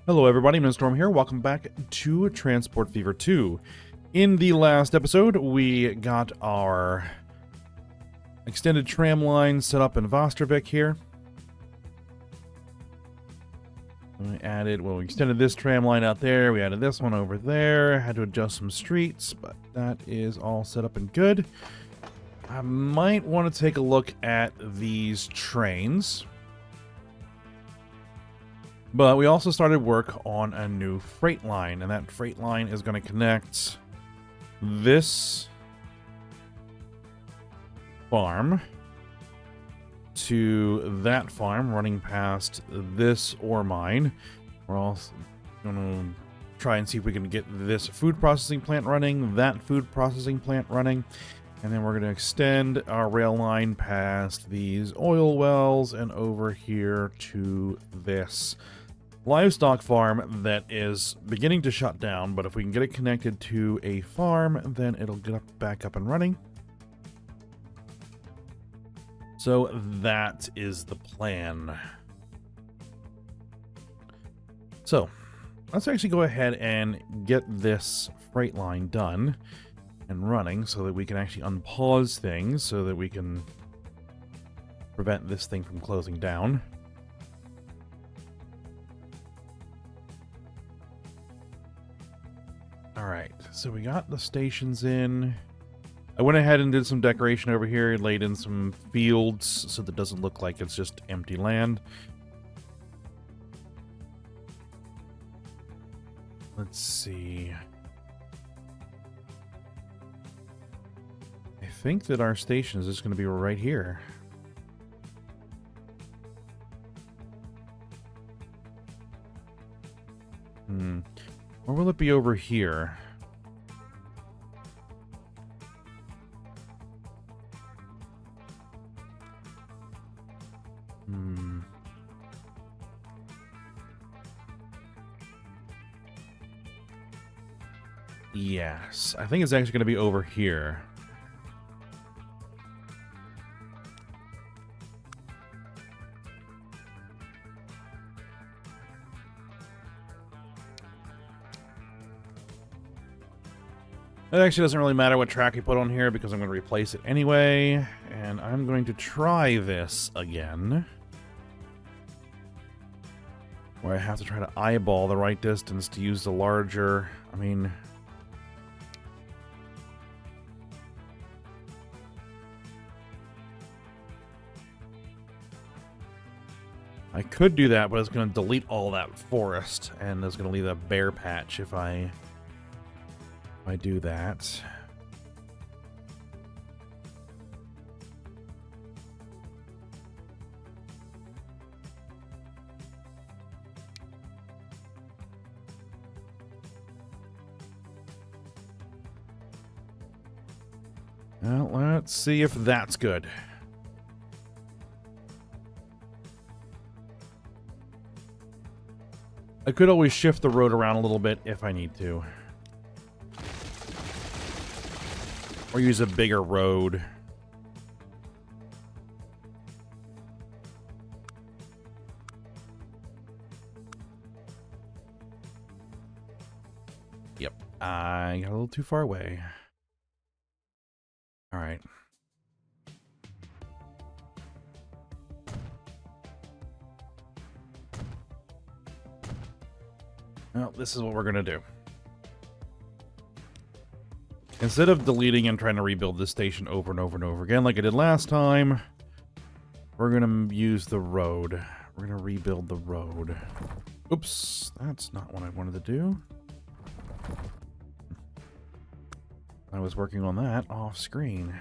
Hello everybody, Mindstorm here. Welcome back to Transport Fever 2. In the last episode, we got our extended tram line set up in Vastervik here. We extended this tram line out there, we added this one over there, had to adjust some streets, but that is all set up and good. I might want to take a look at these trains. But we also started work on a new freight line, and that freight line is going to connect this farm to that farm, running past this ore mine. We're also going to try and see if we can get this food processing plant running, that food processing plant running, and then we're going to extend our rail line past these oil wells and over here to this livestock farm that is beginning to shut down, but if we can get it connected to a farm, then it'll get back up and running. So that is the plan. So let's actually go ahead and get this freight line done and running so that we can actually unpause things so that we can prevent this thing from closing down. Alright, so we got the stations in. I went ahead and did some decoration over here, laid in some fields so that it doesn't look like it's just empty land. Let's see. I think that our station is just going to be right here. Or will it be over here? Yes, I think it's actually going to be over here. It actually doesn't really matter what track you put on here because I'm going to replace it anyway. And I'm going to try this again, where I have to try to eyeball the right distance to use the larger, I could do that, but it's going to delete all that forest, and it's going to leave a bare patch if I do that. Well, let's see if that's good. I could always shift the road around a little bit if I need to. Or use a bigger road. Yep, I got a little too far away. All right. Well, this is what we're gonna do. Instead of deleting and trying to rebuild this station over and over and over again like I did last time, we're going to use the road. We're going to rebuild the road. Oops, that's not what I wanted to do. I was working on that off screen.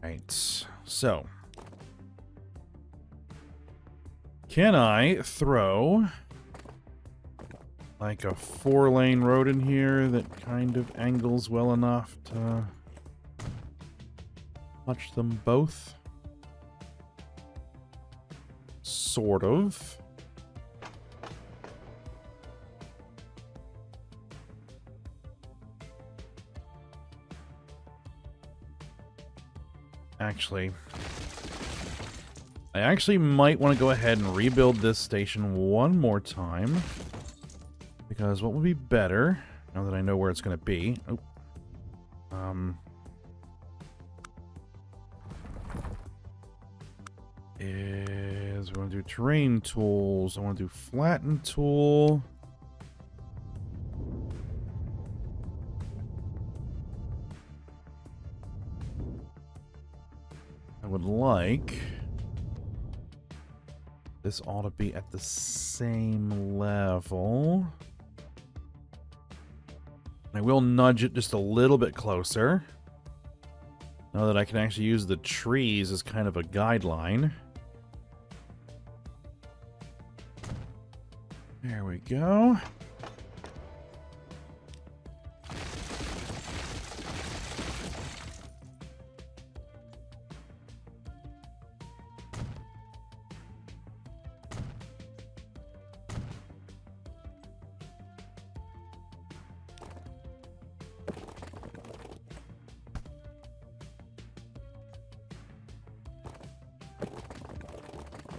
Right, so. Can I throw like a 4-lane road in here that kind of angles well enough to touch them both? Sort of. Actually, I actually might want to go ahead and rebuild this station one more time. Because what would be better, now that I know where it's going to be... Oh, is we want to do terrain tools. I want to do flatten tool. I would like this ought to be at the same level. I will nudge it just a little bit closer. Now that I can actually use the trees as kind of a guideline. There we go.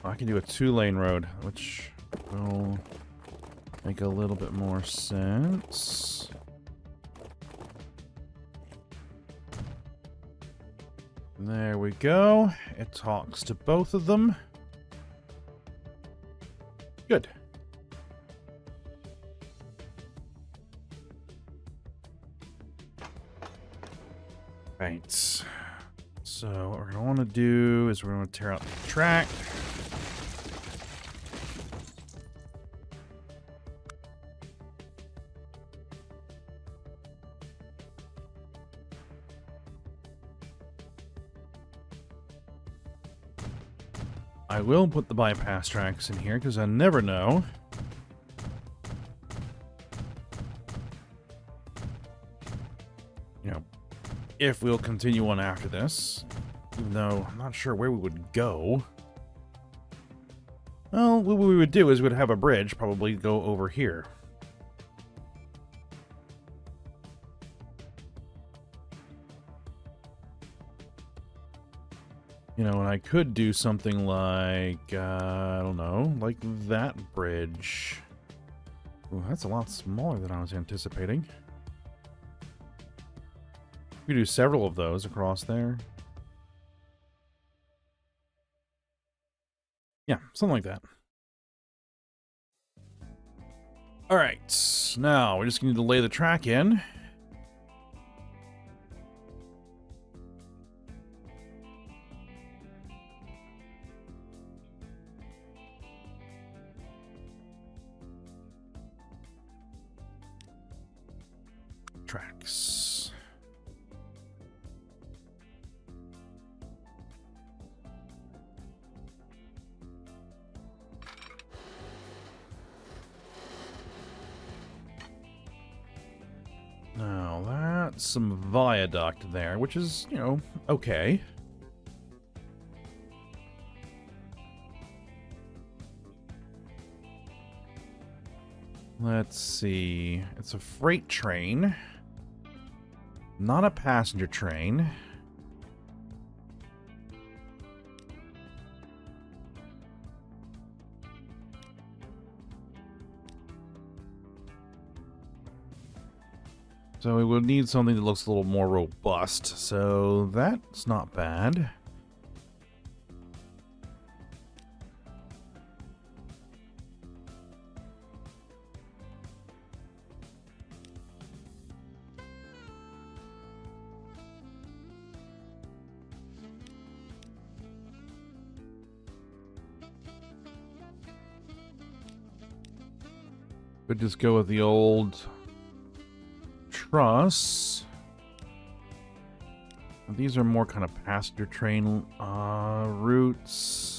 I can do a 2-lane road, which will make a little bit more sense. There we go. It talks to both of them. Good. Right. So what we're going to want to do is we're going to tear out the track. I will put the bypass tracks in here because I never know. You know, if we'll continue on after this. Even though I'm not sure where we would go. Well, what we would do is we'd have a bridge probably go over here. You know, and I could do something like, I don't know, like that bridge. Ooh, that's a lot smaller than I was anticipating. We could do several of those across there. Yeah, something like that. Alright, now we're just going to lay the track in. Tracks. Now that's some viaduct there, which is, you know, okay. Let's see. It's a freight train. Not a passenger train. So we would need something that looks a little more robust. So that's not bad. Could just go with the old truss. These are more kind of passenger train routes.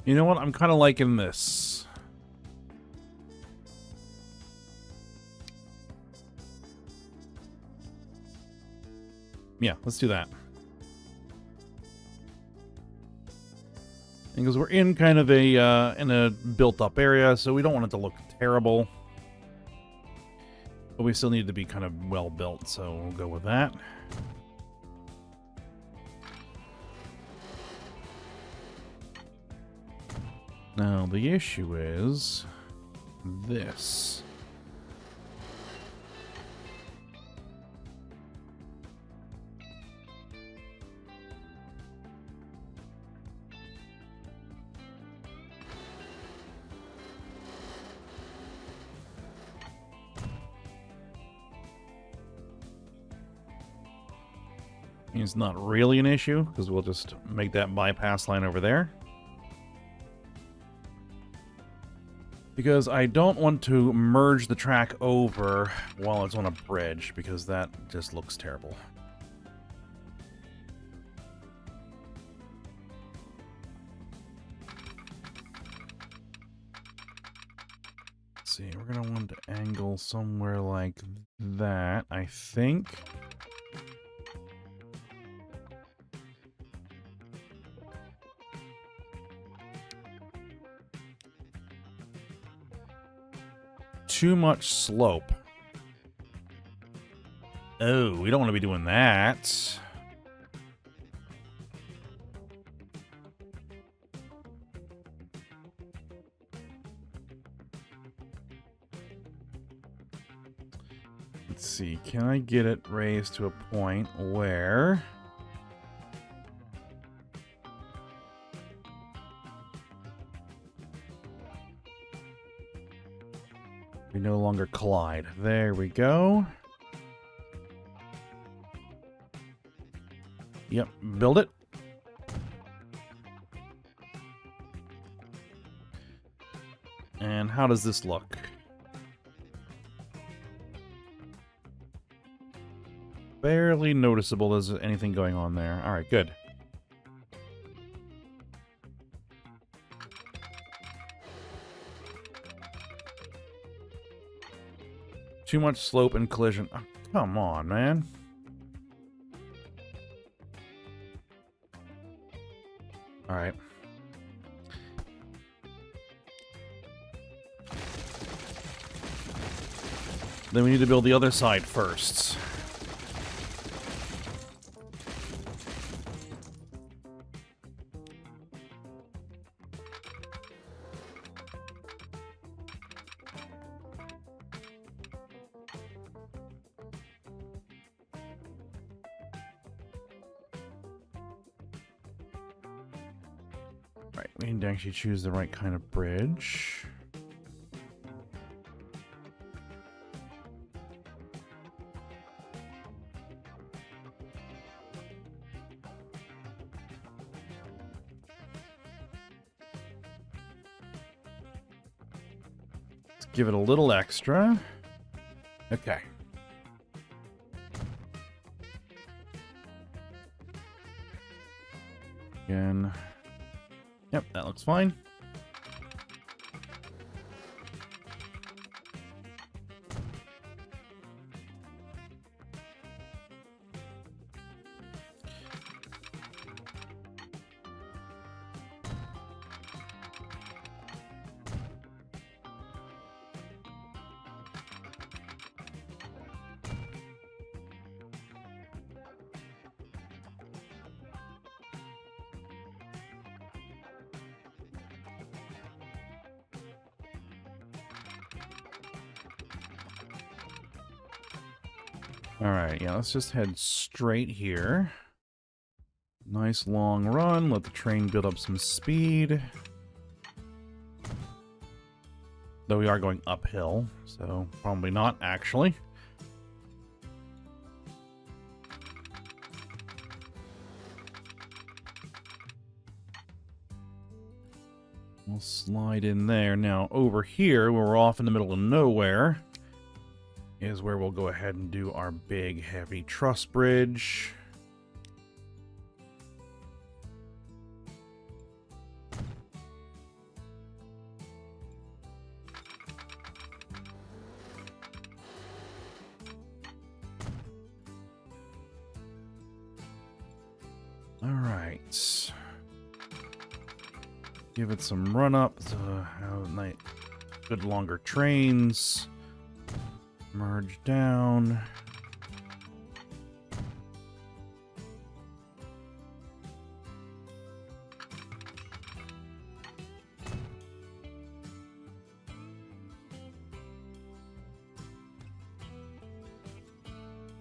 You know what? I'm kind of liking this. Yeah, let's do that. Because we're in kind of in a built-up area, so we don't want it to look terrible. But we still need to be kind of well-built, so we'll go with that. Now, the issue is this. It's not really an issue, because we'll just make that bypass line over there. Because I don't want to merge the track over while it's on a bridge, because that just looks terrible. Let's see, we're going to want to angle somewhere like that, I think. Too much slope. Oh, we don't want to be doing that. Let's see, can I get it raised to a point where we no longer collide? There we go. Yep, build it. And how does this look? Barely noticeable as anything going on there. All right, good. Too much slope and collision. Oh, come on, man. All right. Then we need to build the other side first. Right, we need to actually choose the right kind of bridge. Let's give it a little extra. Okay. Again. Yep, that looks fine. Alright, yeah, let's just head straight here. Nice long run, let the train build up some speed. Though we are going uphill, so probably not, actually. We'll slide in there. Now, over here, where we're off in the middle of nowhere, is where we'll go ahead and do our big, heavy truss bridge. All right. Give it some run up. Good longer trains. Merge down.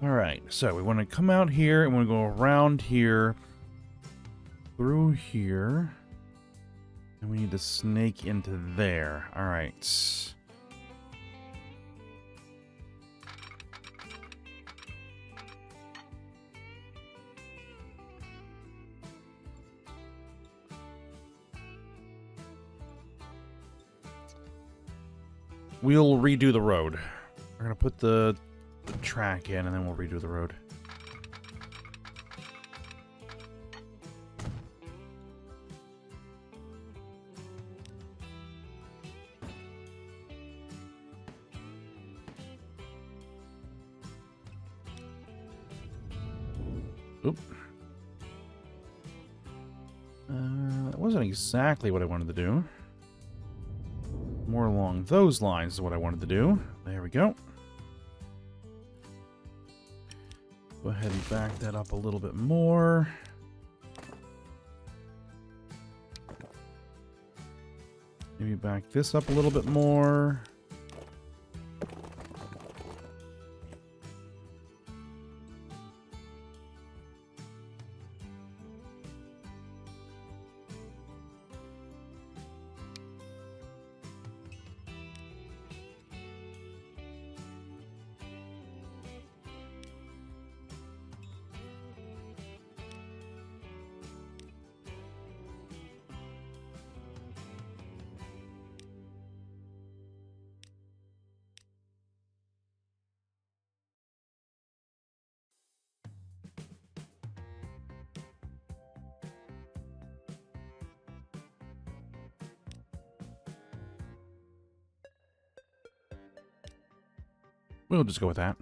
All right, so we want to come out here and we want to go around here, through here, and we need to snake into there. All right. We'll redo the road. We're gonna put the track in, and then we'll redo the road. Oop. That wasn't exactly what I wanted to do. More along those lines is what I wanted to do. There we go. Go ahead and back that up a little bit more. Maybe back this up a little bit more. We'll just go with that.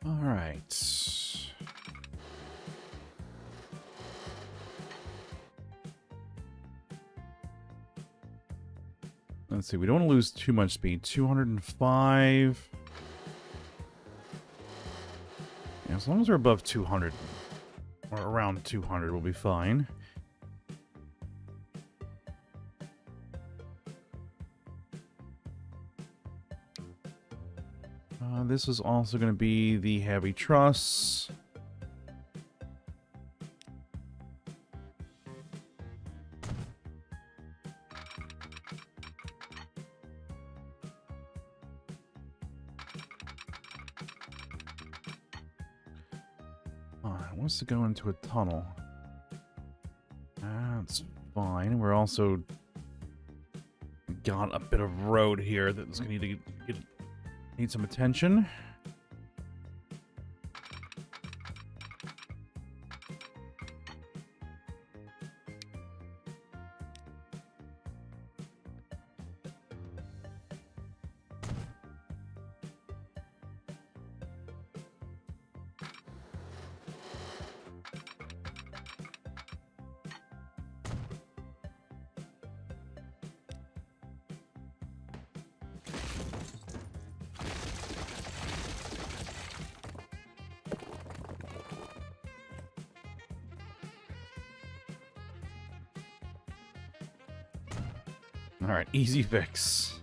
All right. Let's see. We don't want to lose too much speed. 205. Yeah, as long as we're above 200 or around 200, we'll be fine. This is also going to be the heavy truss. It wants to go into a tunnel. That's fine. We're also got a bit of road here that's going to need some attention. All right, easy fix.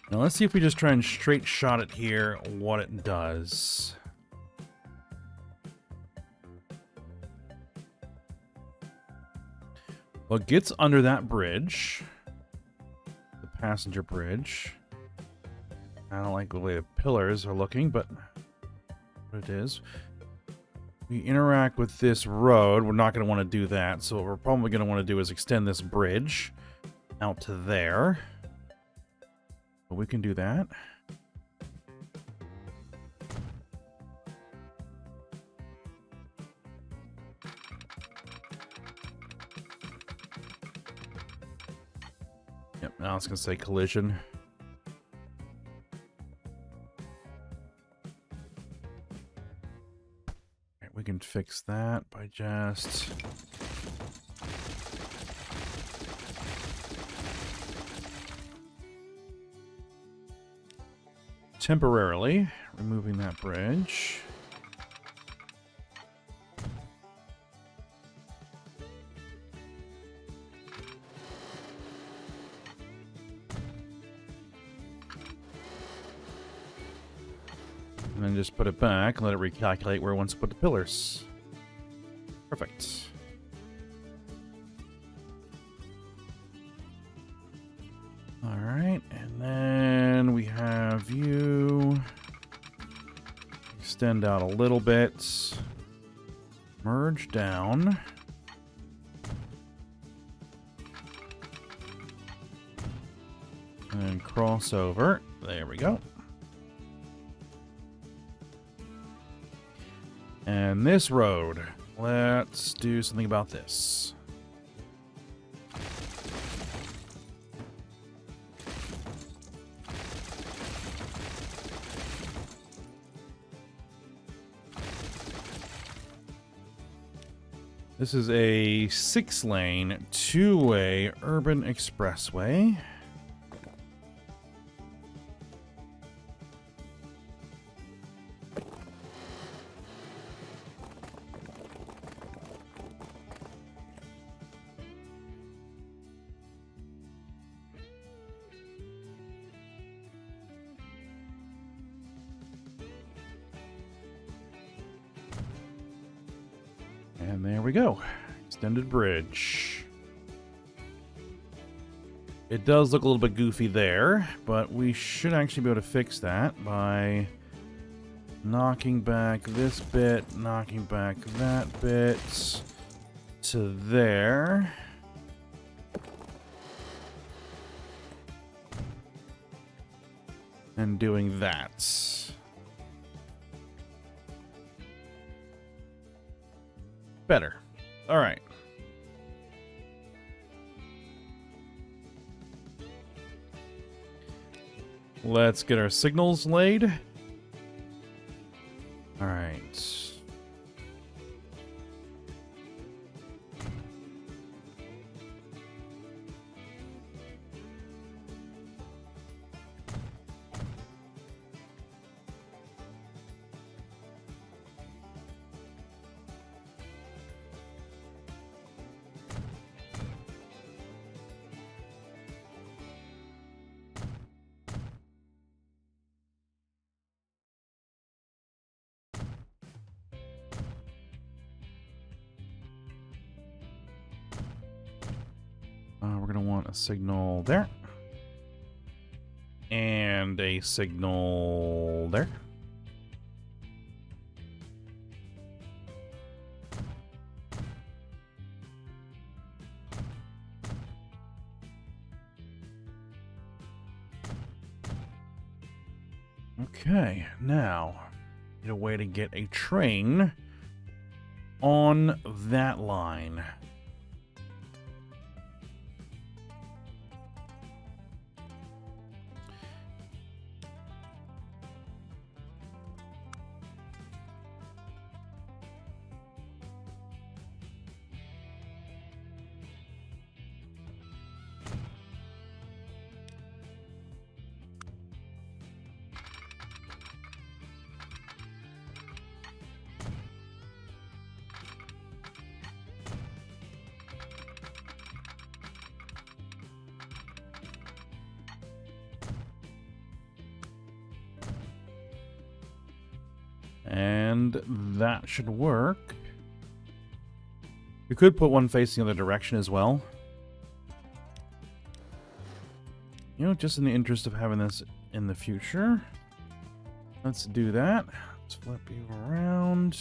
Now let's see if we just try and straight shot it here, what it does. Well, it gets under that bridge, the passenger bridge. I don't like the way the pillars are looking, but what it is. we interact with this road, we're not going to want to do that. So what we're probably going to want to do is extend this bridge out to there. But we can do that. Yep, now it's going to say collision. Right, we can fix that by just... temporarily removing that bridge. And then just put it back and let it recalculate where it wants to put the pillars. Perfect. All right, and then we have you extend out a little bit, merge down. And cross over. There we go. And this road, let's do something about this. This is a 6-lane, 2-way urban expressway. And there we go. Extended bridge. It does look a little bit goofy there, but we should actually be able to fix that by knocking back this bit, knocking back that bit to there. And doing that. Better. All right. Let's get our signals laid. All right. We're going to want a signal there. And a signal there. Okay, now need a way to get a train on that line. And that should work. We could put one facing the other direction as well. You know, just in the interest of having this in the future. Let's do that. Let's flip you around.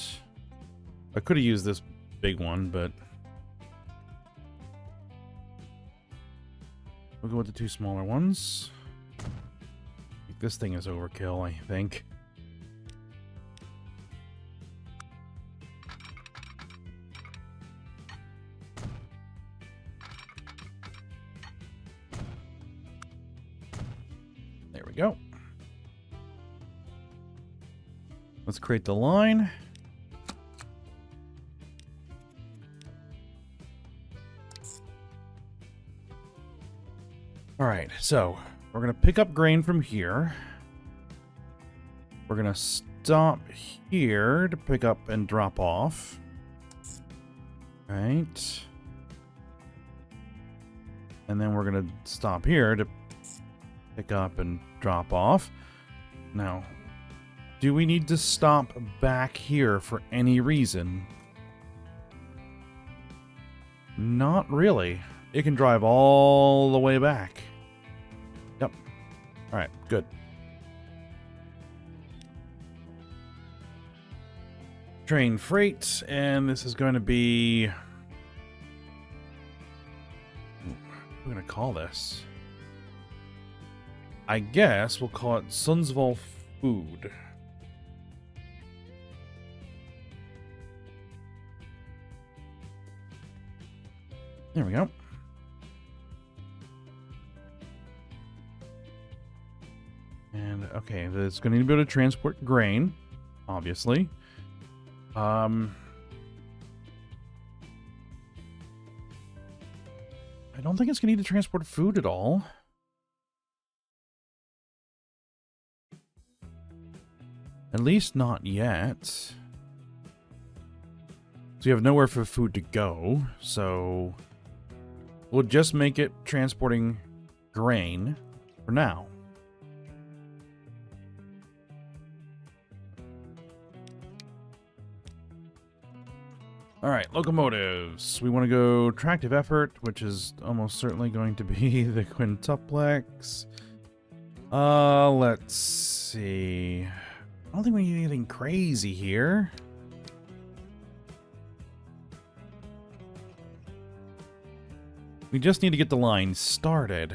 I could have used this big one, but we'll go with the 2 smaller ones. This thing is overkill, I think. There we go. Let's create the line. All right, so we're going to pick up grain from here. We're going to stop here to pick up and drop off. Right. And then we're going to stop here to pick up and drop off. Now, do we need to stop back here for any reason? Not really. It can drive all the way back. Yep. All right, good. Train freight, and this is going to be... What are we going to call this? I guess we'll call it Sundsvall Food. There we go. And, okay, it's going to be able to transport grain, obviously. I don't think it's going to need to transport food at all. At least not yet. So you have nowhere for food to go, so we'll just make it transporting grain for now. All right, locomotives. We want to go tractive effort, which is almost certainly going to be the quintuplex. Let's see. I don't think we need anything crazy here. We just need to get the line started.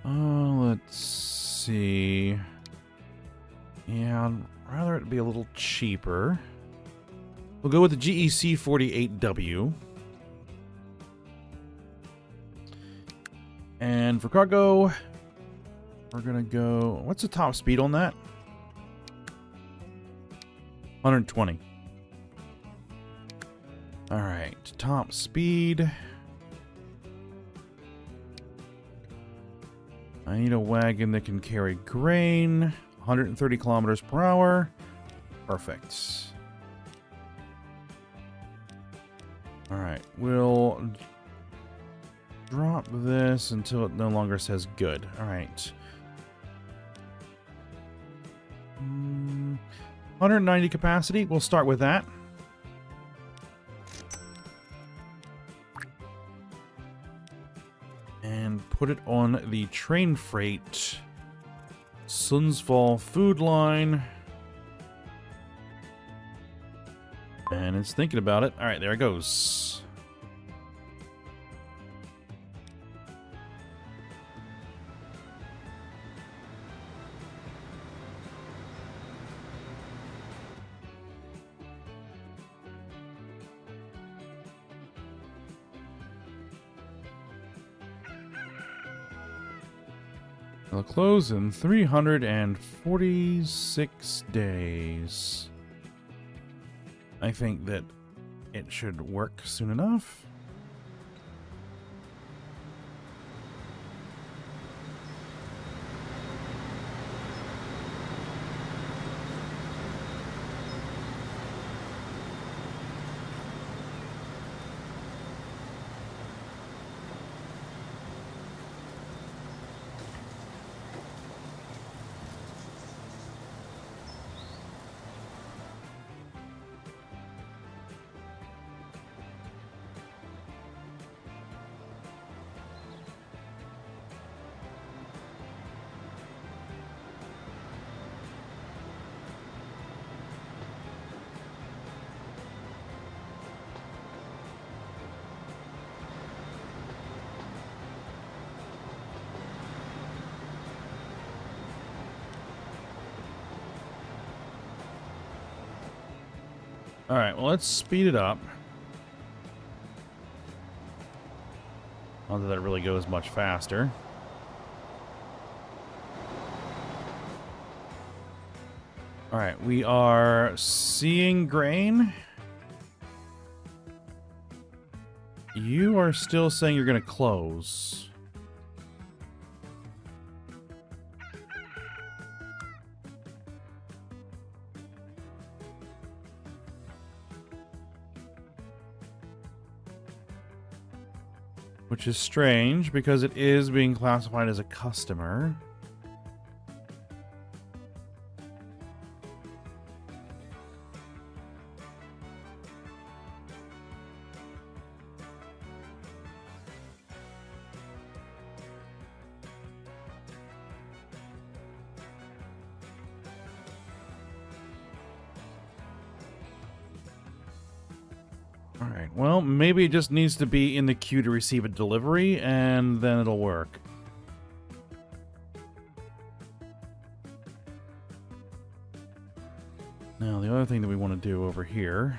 Let's see. Yeah, I'd rather it be a little cheaper. We'll go with the GEC 48W. And for cargo, we're gonna go... What's the top speed on that? 120. Alright, top speed... I need a wagon that can carry grain. 130 kilometers per hour. Perfect. Alright, we'll drop this until it no longer says good. Alright. 190 capacity. We'll start with that. And put it on the train freight Sundsvall food line. And it's thinking about it. All right, there it goes. It'll close in 346 days. I think that it should work soon enough. All right, well, let's speed it up. Not that it really goes much faster. All right, we are seeing grain. You are still saying you're going to close. Which is strange because it is being classified as a customer. All right, well, maybe it just needs to be in the queue to receive a delivery, and then it'll work. Now, the other thing that we want to do over here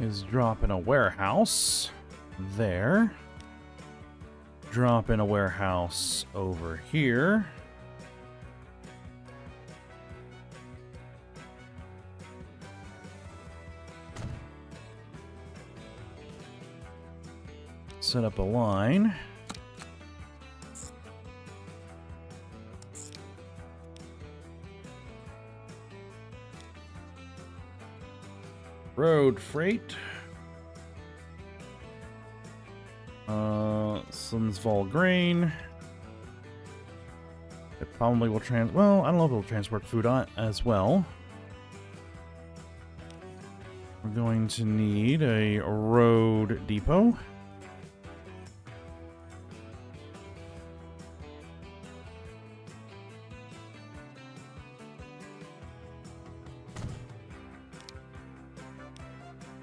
is drop in a warehouse there. Drop in a warehouse over here. Set up a line. Road freight. Sundsvall grain. It probably will well, I don't know if it'll transport food on as well. We're going to need a road depot.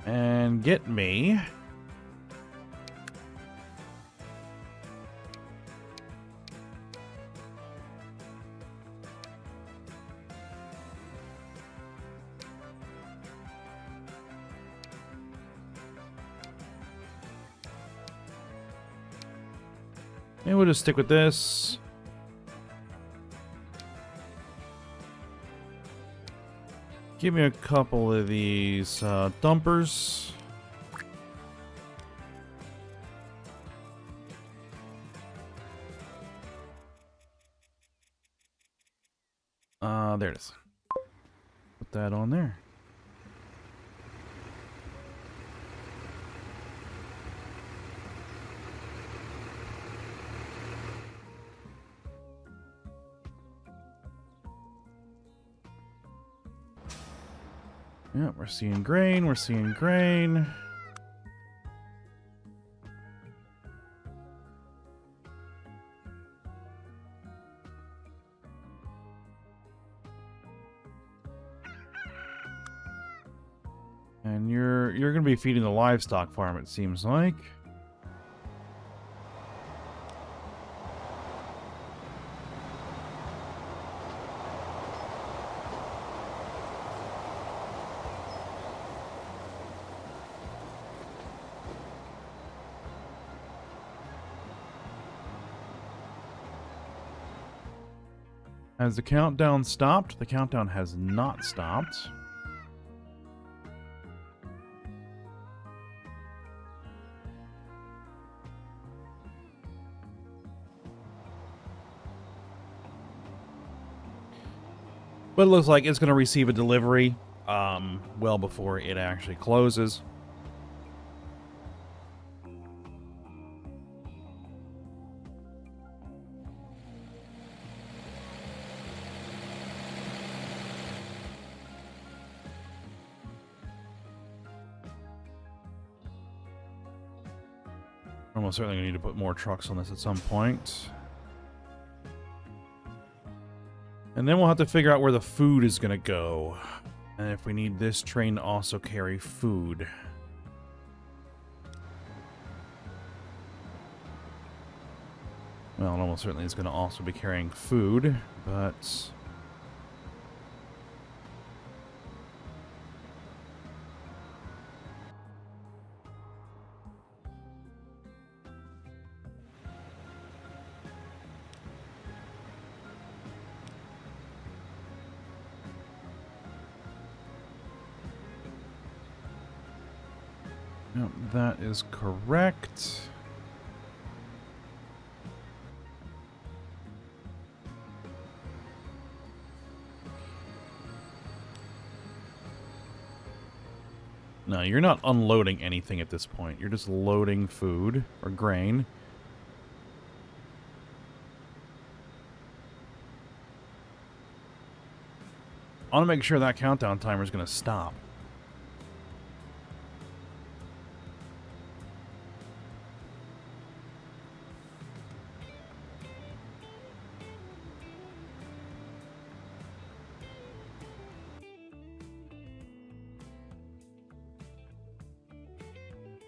And get me and we'll just stick with this. Give me a couple of these dumpers. There it is. Put that on there. Yeah, we're seeing grain, we're seeing grain. And you're going to be feeding the livestock farm, it seems like. Has the countdown stopped? The countdown has not stopped. But it looks like it's going to receive a delivery well before it actually closes. Almost certainly going to need to put more trucks on this at some point. And then we'll have to figure out where the food is going to go. And if we need this train to also carry food. Well, it almost certainly is going to also be carrying food, but... Yep, that is correct. No, you're not unloading anything at this point. You're just loading food or grain. I want to make sure that countdown timer is going to stop.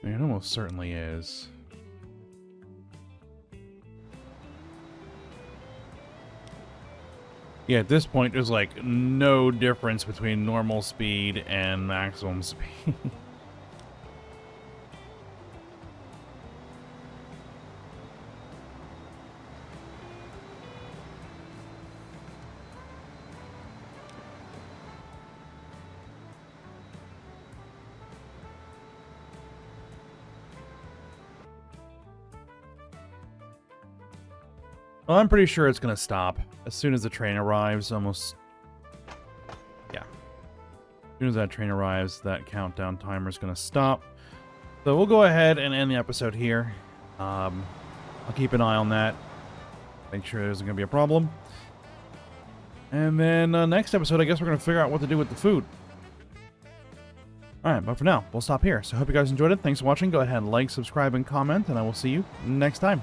It almost certainly is. Yeah, at this point, there's like no difference between normal speed and maximum speed. Well, I'm pretty sure it's going to stop as soon as the train arrives, almost... Yeah. As soon as that train arrives, that countdown timer is going to stop. So we'll go ahead and end the episode here. I'll keep an eye on that. Make sure there isn't going to be a problem. And then next episode, I guess we're going to figure out what to do with the food. Alright, but for now, we'll stop here. So I hope you guys enjoyed it. Thanks for watching. Go ahead and like, subscribe, and comment, and I will see you next time.